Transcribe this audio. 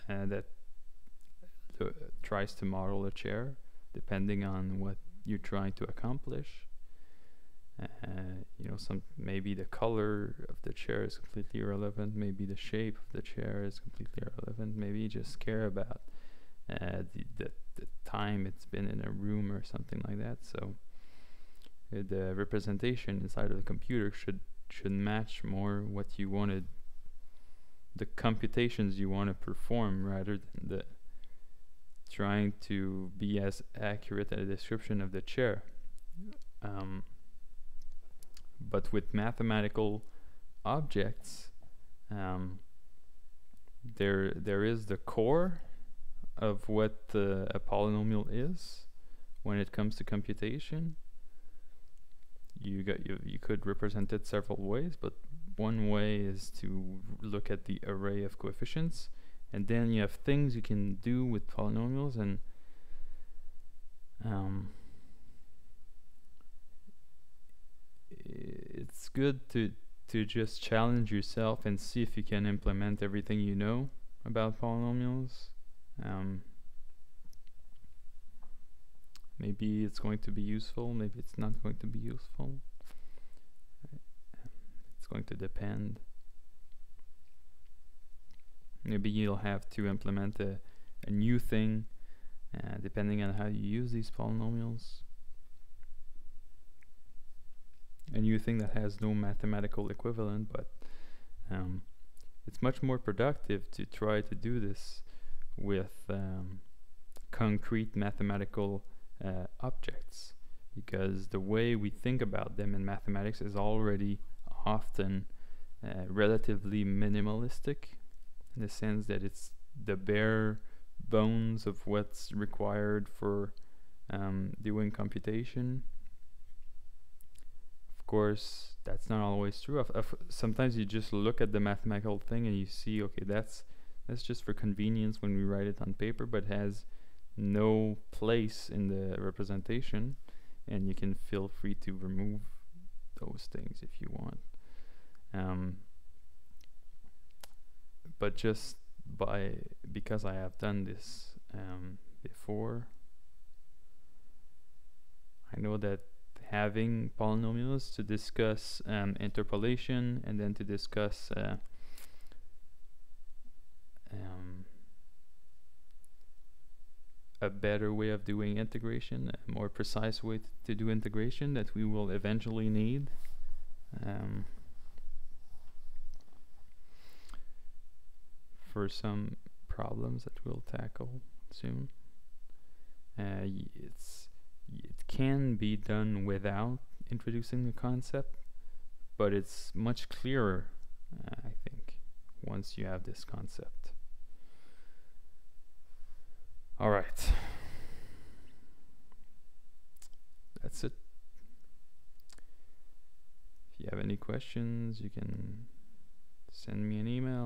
that tries to model a chair, depending on what you're trying to accomplish. You know, maybe the color of the chair is completely irrelevant. Maybe the shape of the chair is completely irrelevant. Maybe you just care about the time it's been in a room or something like that. So the representation inside of the computer should match more what you wanted, the computations you want to perform, rather than the trying to be as accurate at a description of the chair. But with mathematical objects, there is the core of what a polynomial is when it comes to computation. You could represent it several ways, but one way is to look at the array of coefficients, and then you have things you can do with polynomials, and it's good to just challenge yourself and see if you can implement everything you know about polynomials. Maybe it's going to be useful, maybe it's not going to be useful. It's going to depend. Maybe you'll have to implement a new thing depending on how you use these polynomials. A new thing that has no mathematical equivalent, but it's much more productive to try to do this with concrete mathematical objects, because the way we think about them in mathematics is already often relatively minimalistic, in the sense that it's the bare bones of what's required for doing computation. Of course, that's not always true. Sometimes you just look at the mathematical thing and you see, okay, that's just for convenience when we write it on paper, but has no place in the representation, and you can feel free to remove those things if you want. But just because I have done this before, I know that having polynomials to discuss interpolation, and then to discuss a better way of doing integration, a more precise way to do integration that we will eventually need. For some problems that we'll tackle soon. It can be done without introducing the concept, but it's much clearer, I think, once you have this concept. All right, that's it. If you have any questions, you can send me an email